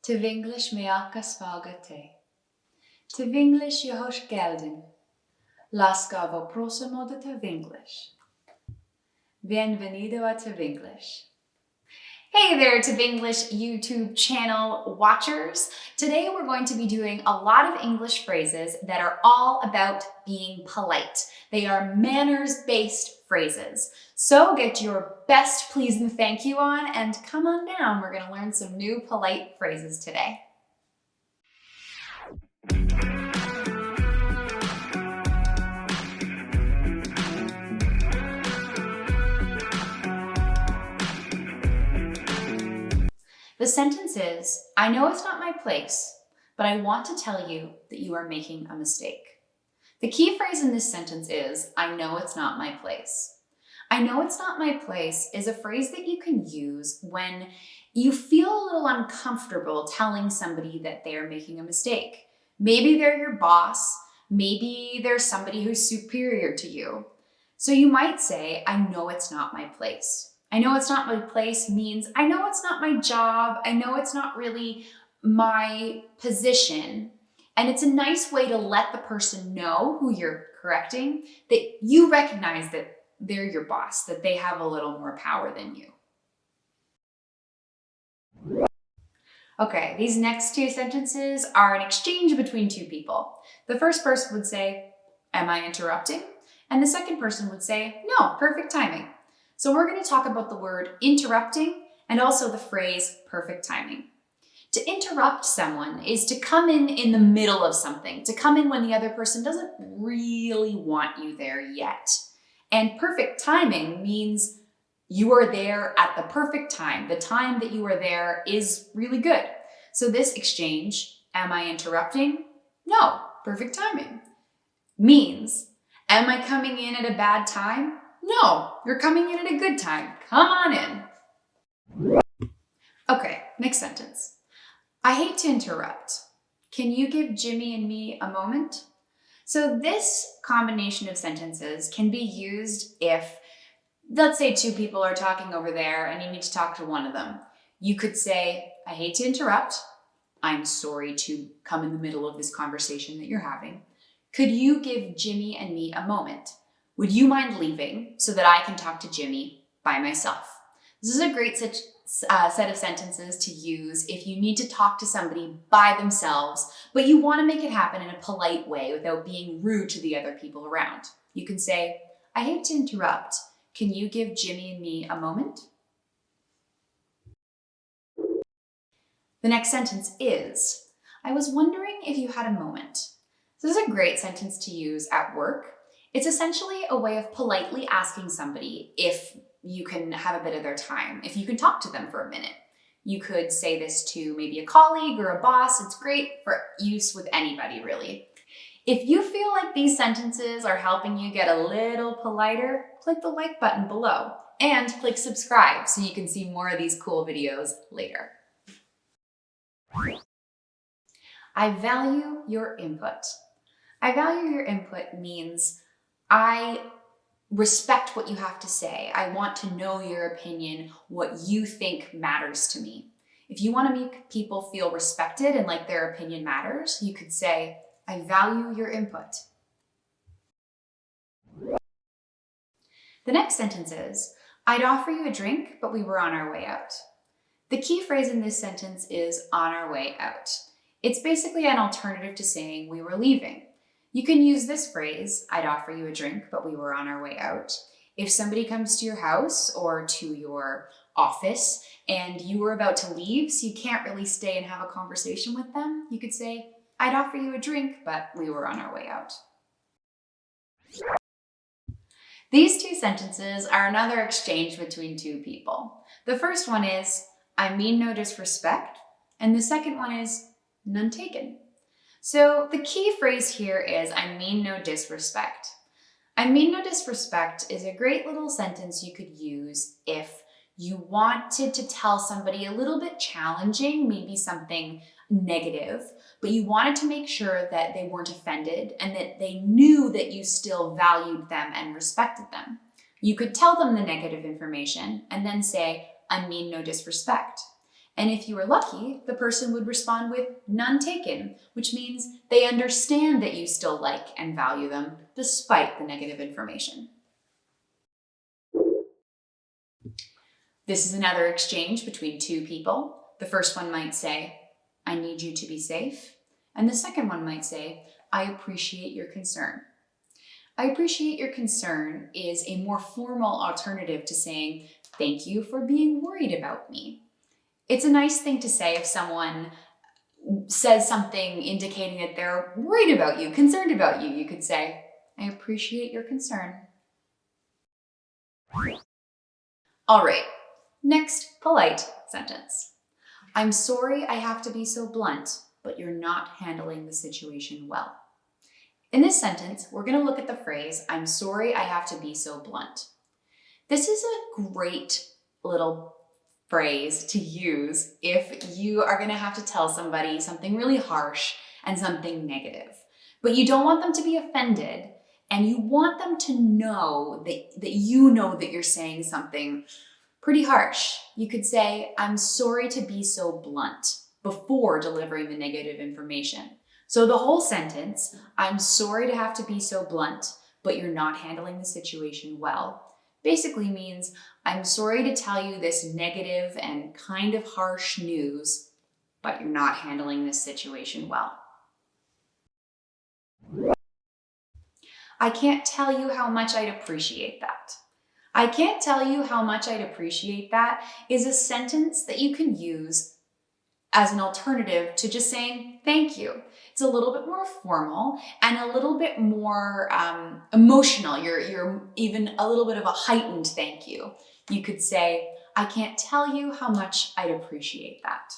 TVnglish meaka svaga te. TVnglish je hoš gelden. Laskavo prosimo de TVnglish. Bienvenido a TVnglish. Hey there, TVnglish YouTube channel watchers. Today we're going to be doing a lot of English phrases that are all about being polite. They are manners-based phrases. So get your best please and thank you on and come on down. We're going to learn some new polite phrases today. The sentence is, I know it's not my place, but I want to tell you that you are making a mistake. The key phrase in this sentence is, I know it's not my place. I know it's not my place is a phrase that you can use when you feel a little uncomfortable telling somebody that they're making a mistake. Maybe they're your boss, maybe there's somebody who's superior to you. So you might say, I know it's not my place. I know it's not my place means I know it's not my job. I know it's not really my position. And it's a nice way to let the person know who you're correcting that you recognize that they're your boss, that they have a little more power than you. Okay, these next two sentences are an exchange between two people. The first person would say, am I interrupting? And the second person would say, no, perfect timing. So we're going to talk about the word interrupting and also the phrase perfect timing. To interrupt someone is to come in the middle of something, to come in when the other person doesn't really want you there yet. And perfect timing means you are there at the perfect time. The time that you are there is really good. So this exchange, am I interrupting? No, perfect timing. Means, am I coming in at a bad time? No, you're coming in at a good time. Come on in. Okay, next sentence. I hate to interrupt. Can you give Jimmy and me a moment? So this combination of sentences can be used if, let's say two people are talking over there and you need to talk to one of them. You could say, I hate to interrupt. I'm sorry to come in the middle of this conversation that you're having. Could you give Jimmy and me a moment? Would you mind leaving so that I can talk to Jimmy by myself? This is a great set of sentences to use if you need to talk to somebody by themselves, but you want to make it happen in a polite way without being rude to the other people around. You can say, I hate to interrupt. Can you give Jimmy and me a moment? The next sentence is, I was wondering if you had a moment. This is a great sentence to use at work. It's essentially a way of politely asking somebody if you can have a bit of their time, if you can talk to them for a minute. You could say this to maybe a colleague or a boss. It's great for use with anybody, really. If you feel like these sentences are helping you get a little politer, click the like button below and click subscribe so you can see more of these cool videos later. I value your input. I value your input means I respect what you have to say. I want to know your opinion, what you think matters to me. If you want to make people feel respected and like their opinion matters, you could say, I value your input. The next sentence is, I'd offer you a drink, but we were on our way out. The key phrase in this sentence is on our way out. It's basically an alternative to saying we were leaving. You can use this phrase, I'd offer you a drink, but we were on our way out. If somebody comes to your house or to your office and you were about to leave, so you can't really stay and have a conversation with them, you could say, I'd offer you a drink, but we were on our way out. These two sentences are another exchange between two people. The first one is, I mean no disrespect, and the second one is, none taken. So the key phrase here is, I mean no disrespect. I mean no disrespect is a great little sentence you could use if you wanted to tell somebody a little bit challenging, maybe something negative, but you wanted to make sure that they weren't offended and that they knew that you still valued them and respected them. You could tell them the negative information and then say, I mean no disrespect. And if you were lucky, the person would respond with none taken, which means they understand that you still like and value them despite the negative information. This is another exchange between two people. The first one might say, I need you to be safe. And the second one might say, I appreciate your concern. I appreciate your concern is a more formal alternative to saying, thank you for being worried about me. It's a nice thing to say if someone says something indicating that they're worried about you, concerned about you. You could say, I appreciate your concern. All right, next polite sentence. I'm sorry I have to be so blunt, but you're not handling the situation well. In this sentence, we're going to look at the phrase, I'm sorry I have to be so blunt. This is a great little phrase to use if you are going to have to tell somebody something really harsh and something negative. But you don't want them to be offended, and you want them to know that you know that you're saying something pretty harsh. You could say, I'm sorry to be so blunt before delivering the negative information. So the whole sentence, I'm sorry to have to be so blunt, but you're not handling the situation well, basically means I'm sorry to tell you this negative and kind of harsh news, but you're not handling this situation well. I can't tell you how much I'd appreciate that. I can't tell you how much I'd appreciate that is a sentence that you can use as an alternative to just saying thank you. It's a little bit more formal and a little bit more emotional. You're even a little bit of a heightened thank you. You could say, I can't tell you how much I'd appreciate that.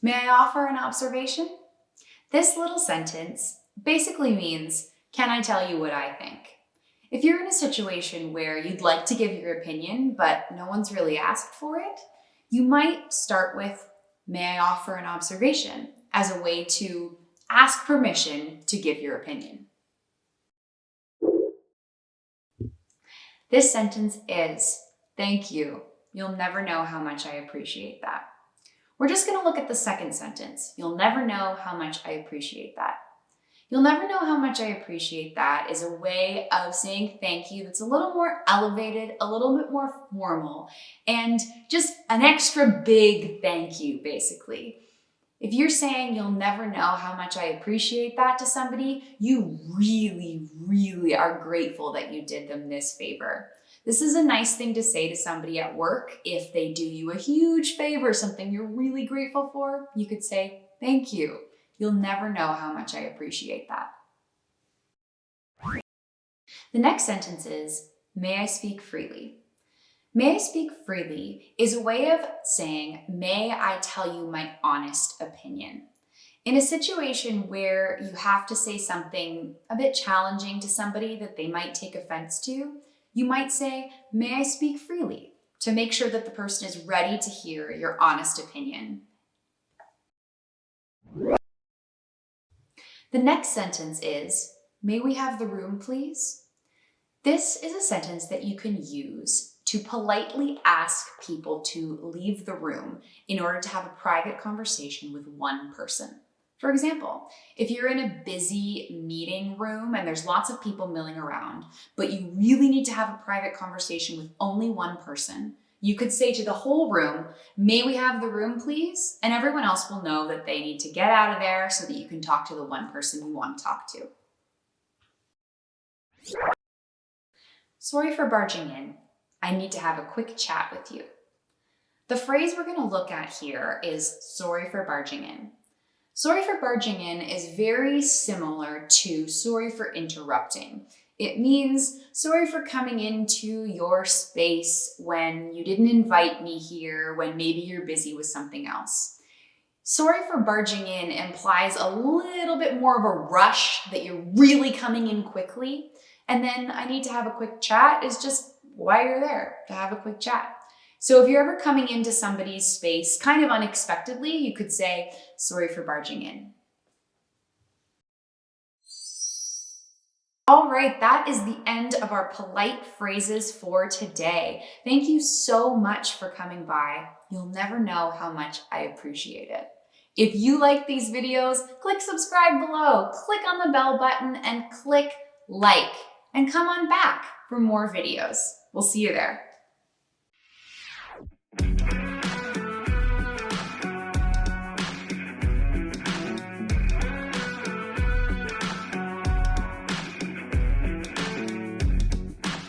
May I offer an observation? This little sentence basically means, can I tell you what I think? If you're in a situation where you'd like to give your opinion, but no one's really asked for it, you might start with, may I offer an observation, as a way to ask permission to give your opinion. This sentence is, thank you. You'll never know how much I appreciate that. We're just going to look at the second sentence. You'll never know how much I appreciate that. You'll never know how much I appreciate that is a way of saying thank you that's a little more elevated, a little bit more formal, and just an extra big thank you, basically. If you're saying you'll never know how much I appreciate that to somebody, you really, really are grateful that you did them this favor. This is a nice thing to say to somebody at work. If they do you a huge favor, something you're really grateful for, you could say, thank you. You'll never know how much I appreciate that. The next sentence is, may I speak freely? May I speak freely is a way of saying, may I tell you my honest opinion? In a situation where you have to say something a bit challenging to somebody that they might take offense to, you might say, may I speak freely? To make sure that the person is ready to hear your honest opinion. The next sentence is, may we have the room, please? This is a sentence that you can use to politely ask people to leave the room in order to have a private conversation with one person. For example, if you're in a busy meeting room and there's lots of people milling around, but you really need to have a private conversation with only one person, you could say to the whole room, may we have the room, please? And everyone else will know that they need to get out of there so that you can talk to the one person you want to talk to. Sorry for barging in. I need to have a quick chat with you. The phrase we're going to look at here is sorry for barging in. Sorry for barging in is very similar to sorry for interrupting. It means sorry for coming into your space when you didn't invite me here, when maybe you're busy with something else. Sorry for barging in implies a little bit more of a rush, that you're really coming in quickly. And then I need to have a quick chat is just why you're there, to have a quick chat. So if you're ever coming into somebody's space kind of unexpectedly, you could say, sorry for barging in. All right, that is the end of our polite phrases for today. Thank you so much for coming by. You'll never know how much I appreciate it. If you like these videos, click subscribe below, click on the bell button, and click like, and come on back for more videos. We'll see you there.